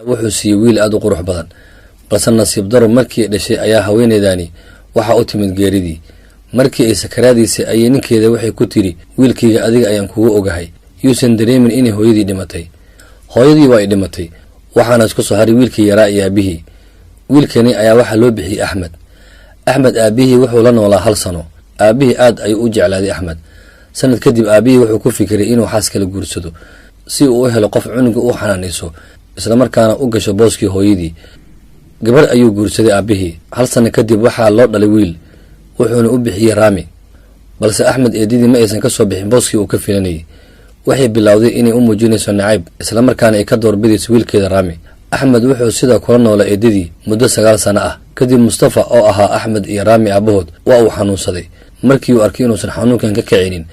wuxuu siiyey wiil aad u qurux badan, balse nasiib daro markii ay dhashay ayaa haweeneydani waxaa u timid geeridii. markii ay sakaraadiisay ayay ninkeeda waxay ku tiri, wiilkayga adiga ayaan kugu ogahay, yuusan dareemin inay hooyadii dhimatay. hooyadii waa ay dhimatay, waxaana isku soo haray wiilkii yaraa iyo aabihii. wiilkani ayaa waxaa loo bixiyey Axmed. Axmed aabihii wuxuu la noolaa 1 sano. aabihii aad ayuu u jeclaaday Axmed. sanad kadib aabihii wuxuu ku fikiray inuu xaas kala guursado si uu u helo qof cunuga u xanaanayso isla markaana u gasho booskii hooyadii. gabar ayuu guursaday aabihii. 1 sano kadib waxaa loo dhalay wiil, wuxuuna u bixiyey Raami. balse Axmed eedidii ma aysan ka soo bixin booskii uu ka filanayay. waxay bilowday inay u muujinayso nacayb isla markaana ay ka doorbidayso wiilkeeda Raami. Axmed wuxuu sidoo kula noolaa eedidii muddo 9 sano ah. kadib Mustafa oo ahaa Axmed iyo Raami aabahood waa uu xanuunsaday. markii uu arkay inuusan xanuunkan ka kicinin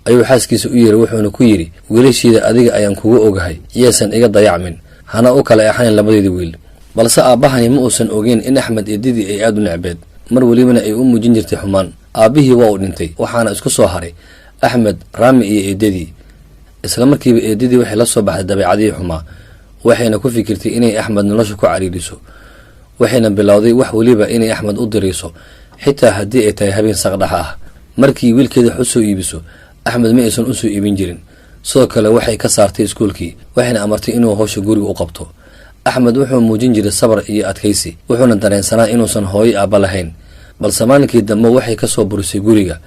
ayuu xaaskiisa u yeeray, wuxuuna ku yiri, wiilasheeda adiga ayaan kugu ogahay, yeesan iga dayacmin, hana u kala eexayn labadeeda wiil. balse aabahani ma uusan ogeyn in Axmed eedidii ay aad u necbeed, mar walibana ay u muujin jirtay xumaan. aabihii waa uu dhintay, waxaana isku soo haray Axmed, Raami iyo eedidii. isla markiiba eedidii waxay la soo baxday dabeecadii xumaa, waxayna ku fikirtay inay Axmed nolosha ku cariiriso. waxayna bilowday wax waliba inay Axmed u dirayso, xitaa haddii ay tahay habeen saqdhax ah. markii wiilkeeda u soo iibiso, Axmed ma aysan u soo iibin jirin. sidoo kale waxay ka saartay iskuulkii, waxayna amartay inuu hawsha guriga u qabto. Axmed wuxuu muujin jiray sabar iyo adkaysi, wuxuuna dareensanaa inuusan hooyo aabba lahayn. balse maalinkii dambe waxay ka soo burisay guriga.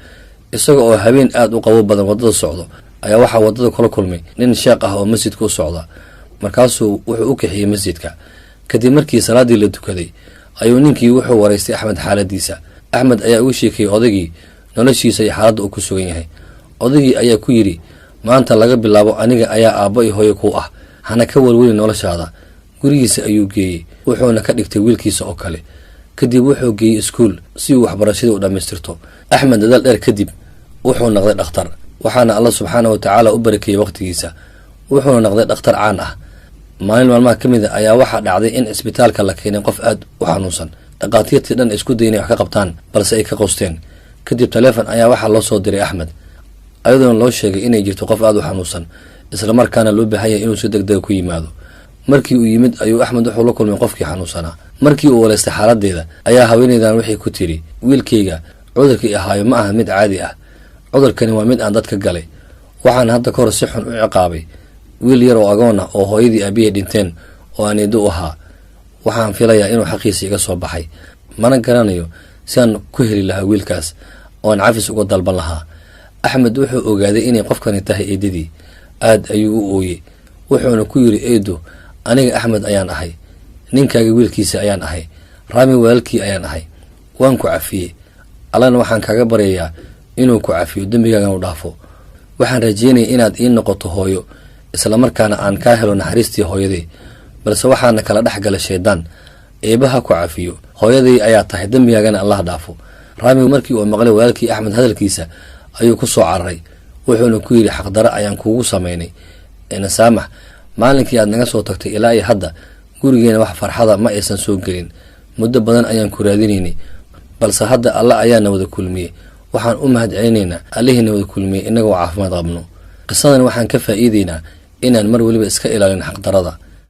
isaga oo habeen aad u qabo badan waddada socdo ayaa waxaa waddada kula kulmay nin sheekh ah oo masjidka u socda. markaasuu wuxuu u kaxiyey masjidka. kadib markii salaadii la tukaday ayuu ninkii wuxuu waraystay Axmed xaaladiisa. Axmed ayaa ugu sheekayay odaygii noloshiisa iyo xaaladda uu ku sugan yahay. odaygii ayaa ku yidhi, maanta laga bilaabo aniga ayaa aabbo iyo hooyo ku ah, hana ka walweli noloshaada. gurigiisa ayuu geeyey, wuxuuna ka dhigtay wiilkiisa oo kale. kadib wuxuu geeyey iskuul si uu waxbarashadii u dhammaystirto. Axmed dadaal dheer kadib wuxuu noqday dhakhtar, waxaana Allah subxaanahu wa tacaala u barakeeyey waqtigiisa. wuxuuna noqday dhakhtar caan ah. maalin maalmaha ka mid a ayaa waxaa dhacday in cisbitaalka la keenay qof aad u xanuunsan. dhaqaatiirtii dhan isku dayeen wax ka qabtaan, balse ay ka qoosteen. kadib taleefon ayaa waxaa loo soo diray Axmed, ayadoona loo sheegay inay jirto qof aad u xanuunsan, isla markaana loo baahan yahay inuu si degdeg ku yimaado. markii uu yimid ayuu Axmed wuxuu la kulmay qofkii xanuunsanaa. markii uu walaystay xaaladeeda ayaa haweeneydan waxay ku tiri, wiilkayga cudurkii ahaayo ma aha mid caadi ah, cudurkani waa mid aan dadka galay. waxaan hadda ka hor si xun u ciqaabay wiil yar oo agoon ah oo hooyadii aabihii dhinteen oo aan eedo u ahaa. waxaan filayaa inuu xaqiisa iga soo baxay, mana garanayo si aan ku heli lahaa wiilkaas oo aan cafis uga dalban lahaa. Axmed wuxuu ogaaday inay qofkani tahay eedadii. aad ayuu u ooyey, wuxuuna ku yiri, eedo, aniga Axmed ayaan ahay, ninkaaga wiilkiisa ayaan ahay, Raami walaalkii ayaan ahay. waan ku cafiyey, allana waxaan kaaga baryayaa inuu ku cafiyo dembigaagan u dhaafo. waxaan rajeynaya inaad ii noqoto hooyo, isla markaana aan kaa helo naxariistii hooyaday. balse waxaana kala dhex gala shaydaan, eebaha ku cafiyo, hooyaday ayaa tahay, dembigaagana Allah dhaafo. Raami markii uu maqlay walaalkii Axmed hadalkiisa ayuu ku soo cararay, wuxuuna ku yiri, xaqdara ayaan kuugu sameynay, ina saamax. maalinkii aad naga soo tagtay ilaa iyo hadda gurigeena wax farxada ma aysan soo gelin. muddo badan ayaan ku raadinaynay, balse hadda Allah ayaa na wada kulmiyey. waxaan u mahadcelinaynaa Allihii na wada kulmiyey inagoo caafimaad qabno. qisadan waxaan ka faa'iideynaa inaan mar waliba iska ilaalin xaqdarada.